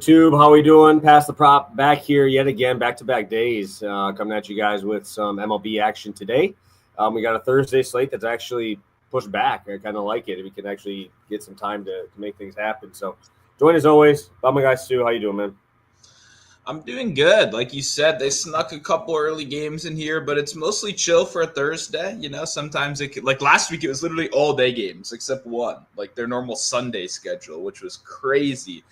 YouTube, how we doing? Pass the prop back here yet again, back-to-back days, coming at you guys with some MLB action today. We got a Thursday slate that's actually pushed back. I kind of like it. We can actually get some time to make things happen. So join as always. Bye, my guy Stu. How you doing, man? I'm doing good. Like you said, they snuck a couple early games in here, but it's mostly chill for a Thursday. You know, sometimes it could, like last week, it was literally all day games except one, like their normal Sunday schedule, which was crazy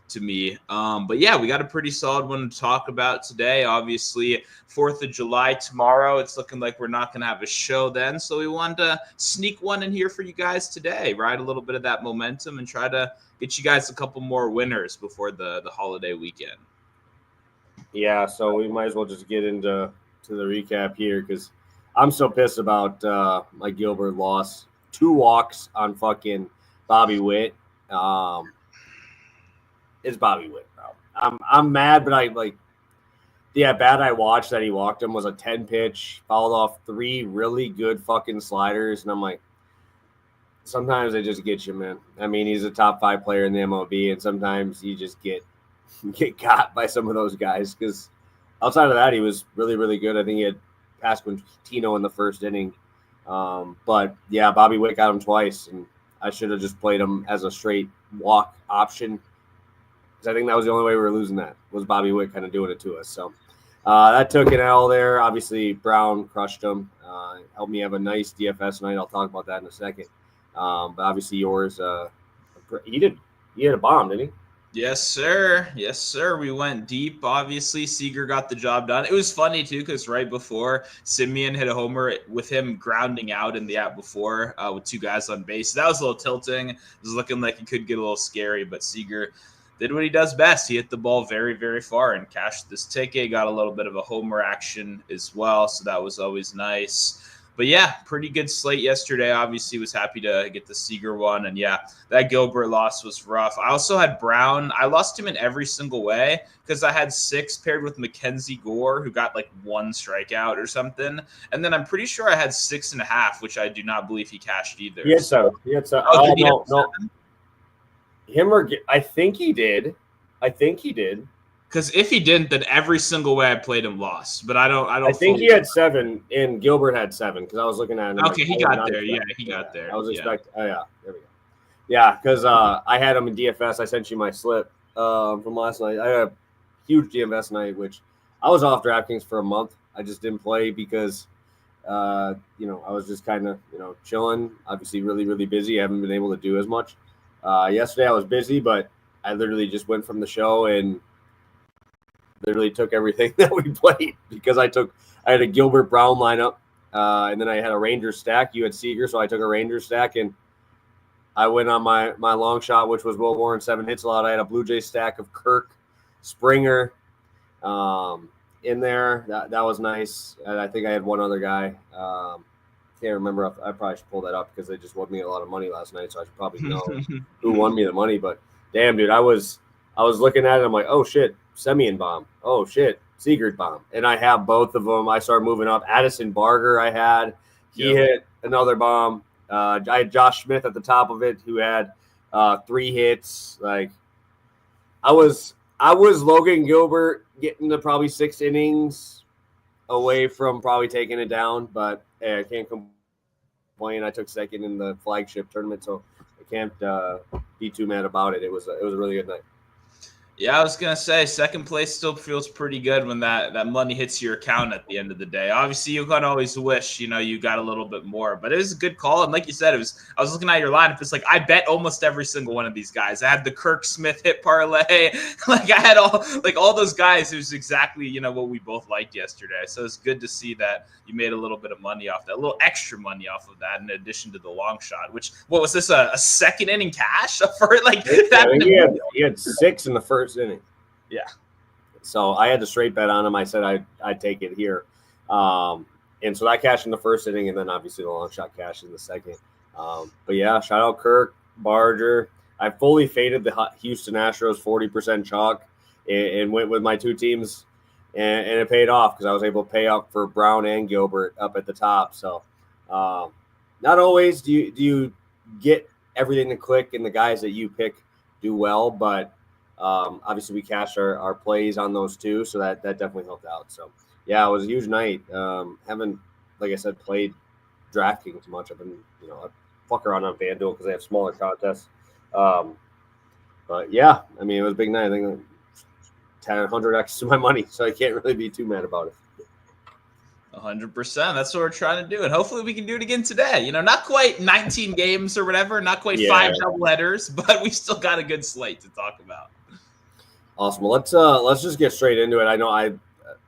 to me. But yeah, we got a pretty solid one to talk about today. Obviously, 4th of July tomorrow. It's looking like we're not going to have a show then. So we wanted to sneak one in here for you guys today, ride a little bit of that momentum and try to get you guys a couple more winners before the holiday weekend. Yeah, so we might as well just get into the recap here because I'm so pissed about my Gilbert loss. 2 walks on fucking Bobby Witt. It's Bobby Witt, bro. I'm mad, but the at-bat I watched that he walked him was a 10-pitch, fouled off 3 really good fucking sliders, and I'm like, sometimes they just get you, man. I mean, he's a top 5 player in the MLB, and sometimes you just get got by some of those guys because outside of that, he was really, really good. I think he had Pasquantino in the first inning. But, yeah, Bobby Witt got him twice, and I should have just played him as a straight walk option. I think that was the only way we were losing that was Bobby Witt kind of doing it to us. So that took an L there. Obviously, Brown crushed him. Helped me have a nice DFS night. I'll talk about that in a second. But obviously yours, he had a bomb, didn't he? Yes, sir. Yes, sir. We went deep. Obviously, Seager got the job done. It was funny, too, because right before, Simeon hit a homer with him grounding out in the at before with 2 guys on base. That was a little tilting. It was looking like it could get a little scary, but Seager did what he does best. He hit the ball very, very far and cashed this ticket. Got a little bit of a homer action as well, so that was always nice. But, yeah, pretty good slate yesterday. Obviously, was happy to get the Seager one. And, yeah, that Gilbert loss was rough. I also had Brown. I lost him in every single way because I had 6 paired with Mackenzie Gore, who got, 1 strikeout or something. And then I'm pretty sure I had 6.5, which I do not believe he cashed either. He had 7. Oh, no. Him or I think he did. Because if he didn't, then every single way I played him lost. But I don't. I think he had 7, and Gilbert had 7 because I was looking at him. Okay, he got there. Yeah, he got there. I was expecting. Oh yeah, there we go. Yeah, because I had him in DFS. I sent you my slip from last night. I had a huge DFS night, which I was off DraftKings for a month. I just didn't play because, I was just kind of chilling. Obviously, really, really busy. I haven't been able to do as much. Yesterday I was busy, but I literally just went from the show and literally took everything that we played because I had a Gilbert Brown lineup, and then I had a Rangers stack. You had Seager, so I took a Rangers stack, and I went on my long shot, which was Will Warren 7 hits a lot. I had a Blue Jay stack of Kirk, Springer in there. That was nice. And I think I had one other guy. Can't remember. I probably should pull that up because they just won me a lot of money last night, so I should probably know who won me the money. But damn, dude, I was looking at it. I'm like, oh shit, Semien bomb. Oh shit, Seager bomb. And I have both of them. I started moving up. Addison Barger, he hit another bomb. I had Josh Smith at the top of it, who had 3 hits. Like, I was Logan Gilbert getting to probably 6 innings away from probably taking it down, but hey, I can't complain. I took 2nd in the flagship tournament, so I can't be too mad about it. It was a really good night. Yeah, I was going to say 2nd place still feels pretty good when that money hits your account at the end of the day. Obviously, you can always wish, you got a little bit more, but it was a good call. And like you said, I was looking at your lineup. It's like I bet almost every single one of these guys. I had the Kirk Smith hit parlay. Like I had all those guys. It was exactly, what we both liked yesterday. So it's good to see that you made a little bit of money off that, a little extra money off of that in addition to the long shot, which, what was this, a 2nd inning cash for it? Like that? He had 6 in the first inning. Yeah. So I had to straight bet on him. I said I'd take it here. And so I cashed in the first inning, and then obviously the long shot cashed in the second. But yeah, shout out Kirk, Barger. I fully faded the Houston Astros 40% chalk and went with my two teams, and it paid off because I was able to pay up for Brown and Gilbert up at the top. So not always do you get everything to click and the guys that you pick do well, but obviously we cashed our plays on those two, so that definitely helped out. So yeah, it was a huge night. Haven't, like I said, played DraftKings much. I've been, I fuck around on FanDuel because they have smaller contests. But yeah, I mean, it was a big night. I think 100x to my money, so I can't really be too mad about it. 100%. That's what we're trying to do, and hopefully we can do it again today. Not quite 19 games or whatever, not quite 5 doubleheaders, but we still got a good slate to talk about. Awesome. Well, let's just get straight into it. I know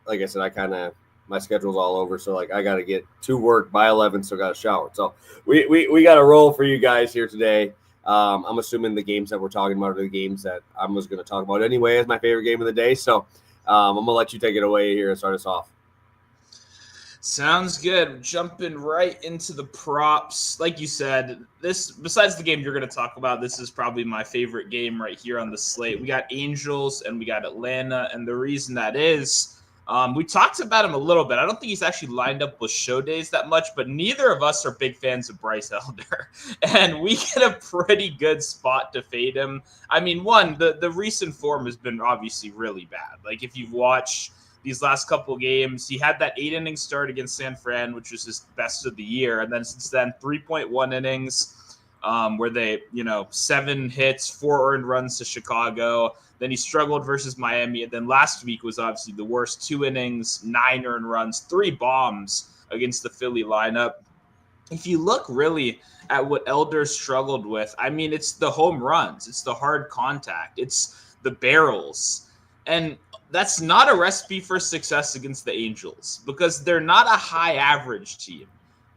like I said, my schedule's all over, so like I got to get to work by 11, so got to shower. So we got to roll for you guys here today. I'm assuming the games that we're talking about are the games that I was going to talk about anyway as my favorite game of the day. So I'm going to let you take it away here and start us off. Sounds good. Jumping right into the props. Like you said, this, besides the game you're going to talk about, this is probably my favorite game right here on the slate. We got Angels and we got Atlanta, and the reason that is, we talked about him a little bit. I don't think he's actually lined up with show days that much, but neither of us are big fans of Bryce Elder. And we get a pretty good spot to fade him. I mean, the recent form has been obviously really bad. Like if you've watched these last couple of games, he had that 8-inning start against San Fran, which was his best of the year. And then since then, 3.1 innings, where they, 7 hits, 4 earned runs to Chicago. Then he struggled versus Miami. And then last week was obviously the worst. 2 innings, 9 earned runs, 3 bombs against the Philly lineup. If you look really at what Elder struggled with, I mean, it's the home runs. It's the hard contact. It's the barrels. And that's not a recipe for success against the Angels because they're not a high average team.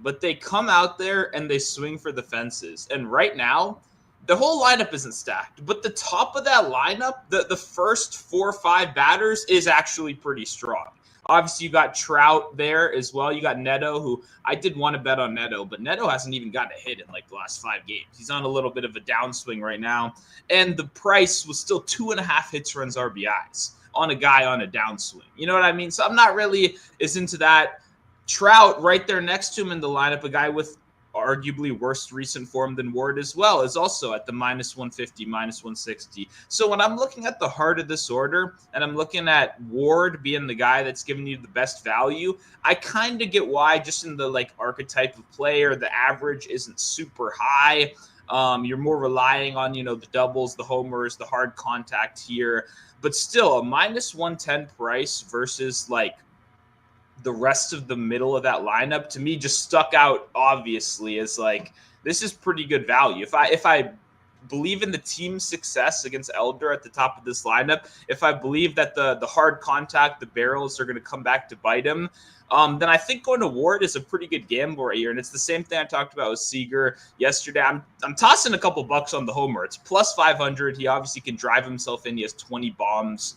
But they come out there and they swing for the fences. And right now, the whole lineup isn't stacked, but the top of that lineup, the first 4 or 5 batters is actually pretty strong. Obviously, you got Trout there as well. You got Neto, who I did want to bet on Neto, but Neto hasn't even gotten a hit in like the last 5 games. He's on a little bit of a downswing right now. And the price was still 2.5 hits, runs, RBIs on a guy on a downswing. You know what I mean? So I'm not really as into that. Trout right there next to him in the lineup, a guy with arguably worse recent form than Ward as well, is also at the -150, -160. So when I'm looking at the heart of this order and I'm looking at Ward being the guy that's giving you the best value, I kind of get why, just in the like archetype of player, the average isn't super high. You're more relying on, the doubles, the homers, the hard contact here, but still a -110 price versus like the rest of the middle of that lineup to me just stuck out obviously as like, this is pretty good value. If I believe in the team's success against Elder at the top of this lineup, if I believe that the hard contact, the barrels are going to come back to bite him, then I think going to Ward is a pretty good gamble right here. And it's the same thing I talked about with Seager yesterday. I'm tossing a couple bucks on the homer. It's +500. He obviously can drive himself in. He has 20 bombs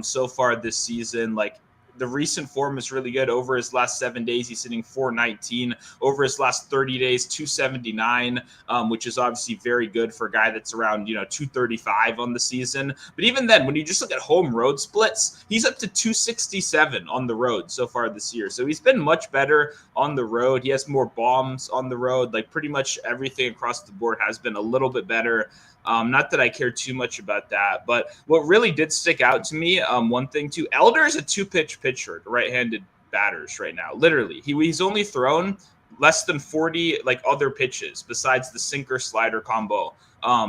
so far this season. Like, the recent form is really good. Over his last 7 days, he's hitting .419. Over his last 30 days, .279, which is obviously very good for a guy that's around, .235 on the season. But even then, when you just look at home road splits, he's up to .267 on the road so far this year. So he's been much better on the road. He has more bombs on the road. Like, pretty much everything across the board has been a little bit better. Not that I care too much about that, but what really did stick out to me, one thing too, Elder is a 2-pitch pitcher to right-handed batters right now. Literally, he's only thrown less than 40 like other pitches besides the sinker slider combo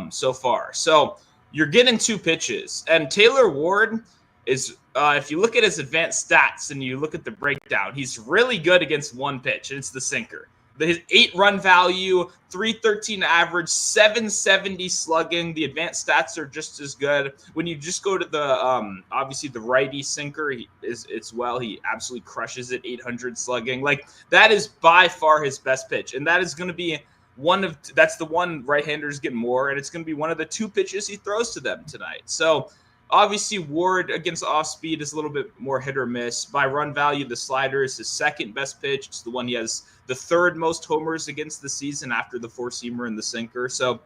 so far. So you're getting 2 pitches, and Taylor Ward is, if you look at his advanced stats and you look at the breakdown, he's really good against 1 pitch, and it's the sinker. His 8-run value, 313 average, 770 slugging. The advanced stats are just as good. When you just go to the obviously the righty sinker, he absolutely crushes it, 800 slugging. Like, that is by far his best pitch, and that is going to be that's the one right-handers get more, and it's going to be one of the 2 pitches he throws to them tonight. So Obviously, Ward against off speed is a little bit more hit or miss. By run value, the slider is his second best pitch. It's the one he has the third most homers against the season after the four-seamer and the sinker. So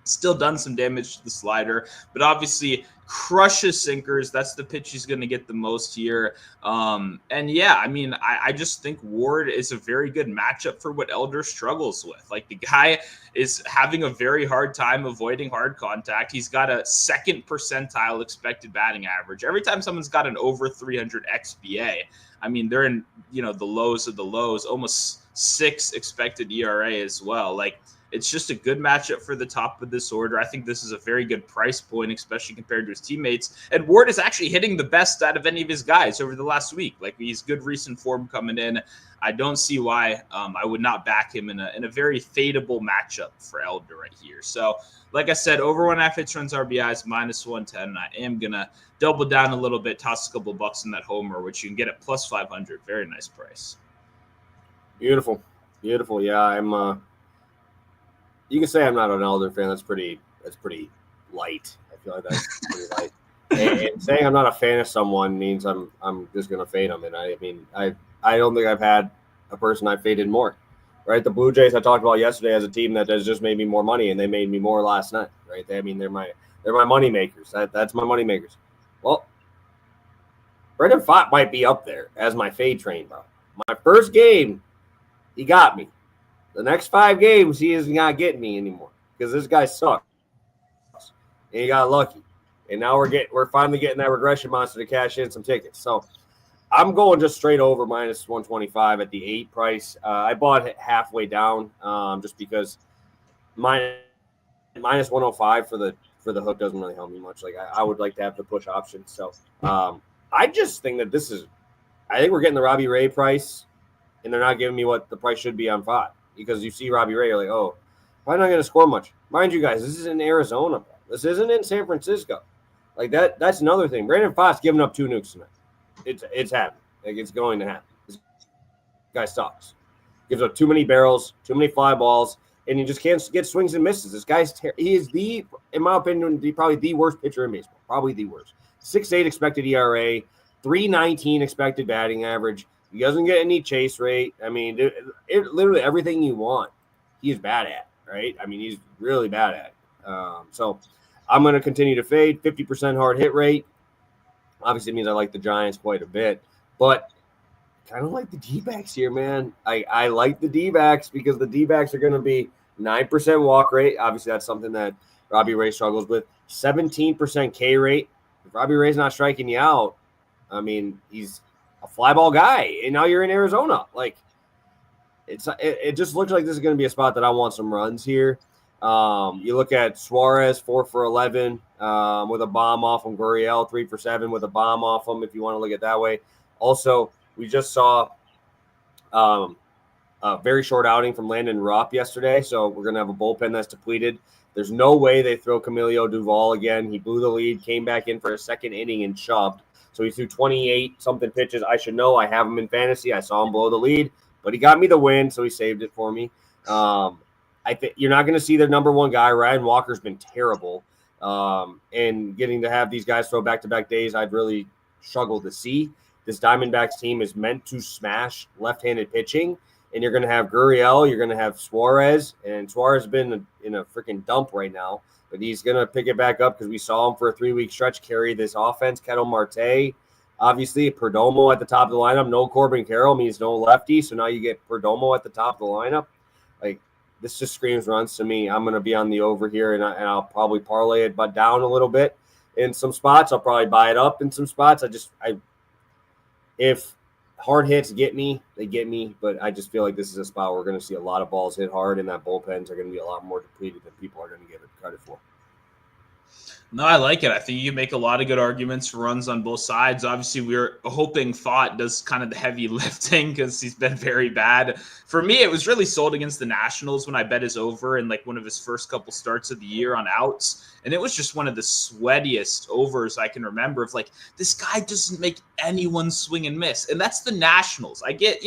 still done some damage to the slider, but obviously crushes sinkers. That's the pitch he's going to get the most here. And yeah, I mean, I just think Ward is a very good matchup for what Elder struggles with. Like, the guy is having a very hard time avoiding hard contact. He's got a second percentile expected batting average. Every time someone's got an over 300 XBA, I mean, they're in, the lows of the lows, almost 6 expected ERA as well. Like, it's just a good matchup for the top of this order. I think this is a very good price point, especially compared to his teammates. And Ward is actually hitting the best out of any of his guys over the last week. Like, he's good recent form coming in. I don't see why I would not back him in a very fadeable matchup for Elder right here. So, like I said, over 1.5 hits, runs, RBIs, -110. And I am going to double down a little bit, toss a couple bucks in that homer, which you can get at +500. Very nice price. Beautiful. Beautiful. Yeah, you can say I'm not an Elder fan. That's pretty light. I feel like that's pretty light. And saying I'm not a fan of someone means I'm just gonna fade them. And I mean, I don't think I've had a person I've faded more. Right? The Blue Jays I talked about yesterday as a team that has just made me more money, and they made me more last night. Right? They're my money makers. That's my money makers. Well, Brendan Pfaadt might be up there as my fade train, bro. My first game, he got me. The next 5 games, he is not getting me anymore because this guy sucks. And he got lucky. And now we're finally getting that regression monster to cash in some tickets. So I'm going just straight over -125 at the 8 price. I bought it halfway down just because -105 for the hook doesn't really help me much. Like, I would like to have the push option. So I just think that I think we're getting the Robbie Ray price, and they're not giving me what the price should be on Pfaadt. Because you see Robbie Ray, you're like, oh, probably not going to score much. Mind you guys, this is in Arizona. Bro. This isn't in San Francisco. Like, that's another thing. Brandon Pfaadt's giving up 2 nukes tonight. It's happening. Like, it's going to happen. This guy sucks. Gives up too many barrels, too many fly balls, and he just can't get swings and misses. This guy's he is in my opinion, probably the worst pitcher in baseball. Probably the worst. 6.8 expected ERA, 3.19 expected batting average. He doesn't get any chase rate. I mean, it literally everything you want, he's bad at, right? I mean, he's really bad at it. So I'm going to continue to fade. 50% hard hit rate. Obviously, it means I like the Giants quite a bit. But kind of like the D-backs here, man. I like the D-backs because the D-backs are going to be 9% walk rate. Obviously, that's something that Robbie Ray struggles with. 17% K rate. If Robbie Ray's not striking you out, I mean, he's a fly ball guy, and now you're in Arizona. Like, it just looks like this is going to be a spot that I want some runs here. You look at Suarez, 4 for 11 with a bomb off him. Gurriel, 3 for 7 with a bomb off him, if you want to look at it that way. Also, we just saw a very short outing from Landon Rupp yesterday, so we're going to have a bullpen that's depleted. There's no way they throw Camilo Duvall again. He blew the lead, came back in for a second inning and shoved. So he threw 28-something pitches. I should know. I have him in fantasy. I saw him blow the lead, but he got me the win, so he saved it for me. I think you're not going to see their number one guy. Ryan Walker's been terrible. And getting to have these guys throw back-to-back days, I'd really struggled to see. This Diamondbacks team is meant to smash left-handed pitching, and you're going to have Gurriel, you're going to have Suarez, and Suarez has been in a freaking dump right now. But he's going to pick it back up because we saw him for a 3-week stretch carry this offense. Kettle Marte, obviously, Perdomo at the top of the lineup. No Corbin Carroll means no lefty, so now you get Perdomo at the top of the lineup. Like, this just screams runs to me. I'm going to be on the over here, and I'll probably parlay it but down a little bit in some spots. I'll probably buy it up in some spots. If hard hits get me, they get me, but I just feel like this is a spot where we're going to see a lot of balls hit hard, and that bullpens are going to be a lot more depleted than people are going to give it credit for. No, I like it. I think you make a lot of good arguments for runs on both sides. Obviously, we're hoping Pfaadt does kind of the heavy lifting because he's been very bad. For me, it was really sold against the Nationals when I bet his over in like one of his first couple starts of the year on outs. And it was just one of the sweatiest overs I can remember of like, this guy doesn't make anyone swing and miss. And that's the Nationals. I get,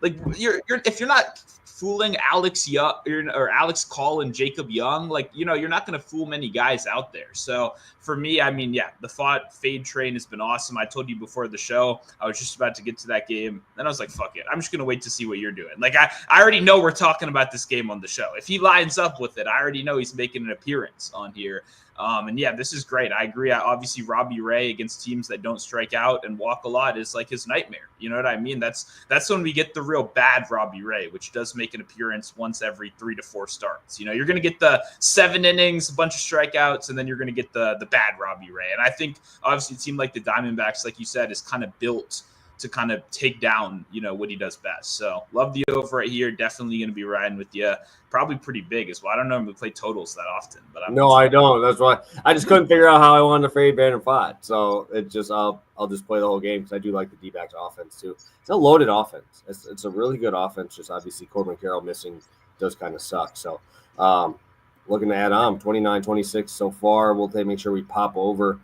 like if you're not fooling Alex Young or Alex Call and Jacob Young, like, you're not going to fool many guys out there. So for me, I mean, yeah, the fade train has been awesome. I told you before the show, I was just about to get to that game. Then I was like, fuck it. I'm just going to wait to see what you're doing. Like, I already know we're talking about this game on the show. If he lines up with it, I already know he's making an appearance on here. And yeah, this is great. I agree. Obviously, Robbie Ray against teams that don't strike out and walk a lot is like his nightmare. You know what I mean? That's when we get the real bad Robbie Ray, which does make an appearance once every 3 to 4 starts. You're going to get the 7 innings, a bunch of strikeouts, and then you're going to get the bad Robbie Ray. And I think obviously a team like the Diamondbacks, like you said, is kind of built to kind of take down, what he does best. So love the over right here. Definitely going to be riding with you. Probably pretty big as well. I don't normally play totals that often, but no, I don't. That's why I just couldn't figure out how I wanted to fade Brandon Pfaadt. So it just I'll just play the whole game because I do like the D-backs offense too. It's a loaded offense. It's a really good offense. Just obviously Corbin Carroll missing does kind of suck. So looking to add on 29-26 so far. We'll make sure we pop over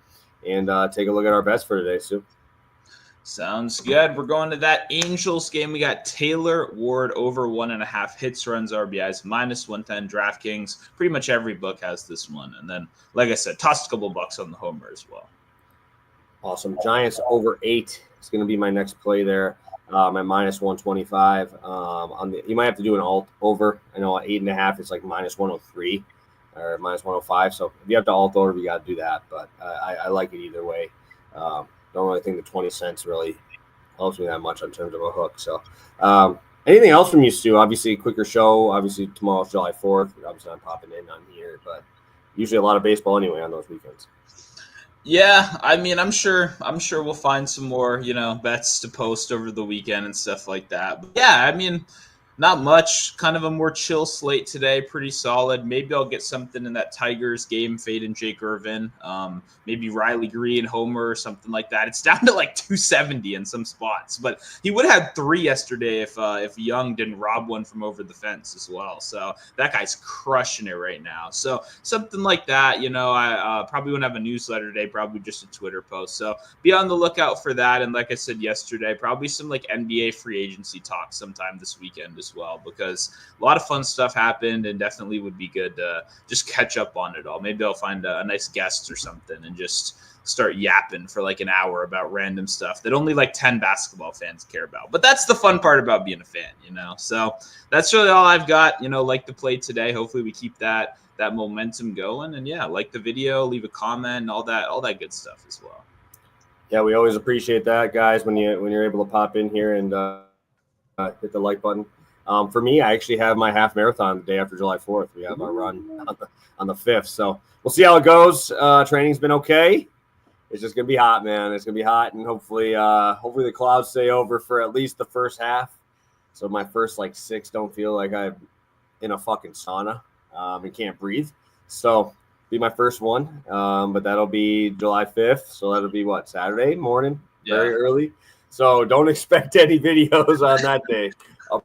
and take a look at our bets for today, Sue. Sounds good. We're going to that Angels game. We got Taylor Ward over 1.5 hits, runs, RBIs, -110 DraftKings. Pretty much every book has this one. And then, like I said, tossed a couple bucks on the homer as well. Awesome. Giants over 8. It's going to be my next play there. At -125. You might have to do an alt over. I know at 8.5 it's like -103 or -105. So if you have to alt over, you got to do that. But I like it either way. Don't really think the 20 cents really helps me that much in terms of a hook. So anything else from you, Stu? Obviously, quicker show. Obviously, tomorrow's July 4th. Obviously, I'm popping in on here, but usually a lot of baseball anyway on those weekends. Yeah, I mean, I'm sure we'll find some more, bets to post over the weekend and stuff like that. But yeah, I mean, not much. Kind of a more chill slate today. Pretty solid. Maybe I'll get something in that Tigers game, fade and Jake Irvin. Maybe Riley Green, Homer, or something like that. It's down to like 270 in some spots, but he would have had 3 yesterday if Young didn't rob one from over the fence as well. So that guy's crushing it right now. So something like that. I probably won't have a newsletter today. Probably just a Twitter post. So be on the lookout for that. And like I said yesterday, probably some like NBA free agency talk sometime this weekend as well, because a lot of fun stuff happened and definitely would be good to just catch up on it all. Maybe I'll find a nice guest or something and just start yapping for like an hour about random stuff that only like 10 basketball fans care about. But that's the fun part about being a fan, So that's really all I've got, like the play today. Hopefully we keep that momentum going. And yeah, like the video, leave a comment, and all that good stuff as well. Yeah, we always appreciate that, guys, when you're able to pop in here and hit the like button. For me, I actually have my half marathon the day after July 4th. We have our run on the 5th. So we'll see how it goes. Training's been okay. It's just going to be hot, man. It's going to be hot, and hopefully the clouds stay over for at least the first half. So my first 6 don't feel like I'm in a fucking sauna and can't breathe. So be my first one. But that'll be July 5th. So that'll be Saturday morning, very early. So don't expect any videos on that day. I'll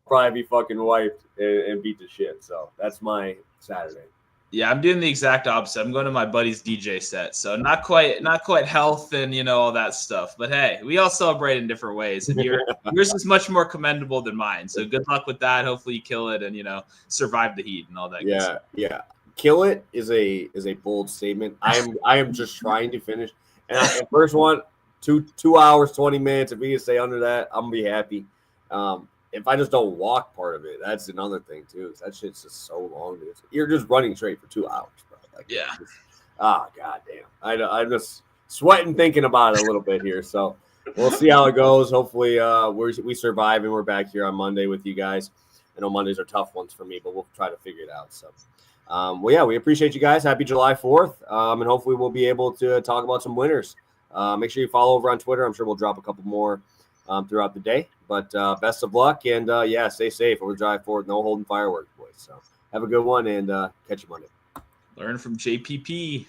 probably be fucking wiped and beat the shit. So that's my Saturday. Yeah, I'm doing the exact opposite. I'm going to my buddy's DJ set. So not quite health and, all that stuff. But hey, we all celebrate in different ways. And yours is much more commendable than mine. So good luck with that. Hopefully you kill it and, survive the heat and all that good stuff. Yeah. Kill it is a bold statement. I am just trying to finish. And the first one, 2 hours, 20 minutes. If we can stay under that, I'm going to be happy. If I just don't walk part of it, that's another thing too. That shit's just so long. You're just running straight for 2 hours, bro. Goddamn. I'm just sweating thinking about it a little bit here. So we'll see how it goes. Hopefully, we survive and we're back here on Monday with you guys. I know Mondays are tough ones for me, but we'll try to figure it out. So, we appreciate you guys. Happy July 4th, and hopefully we'll be able to talk about some winners. Make sure you follow over on Twitter. I'm sure we'll drop a couple more throughout the day. But best of luck, and stay safe over July 4th. No holding fireworks, boys. So have a good one, and catch you Monday. Learn from JPP.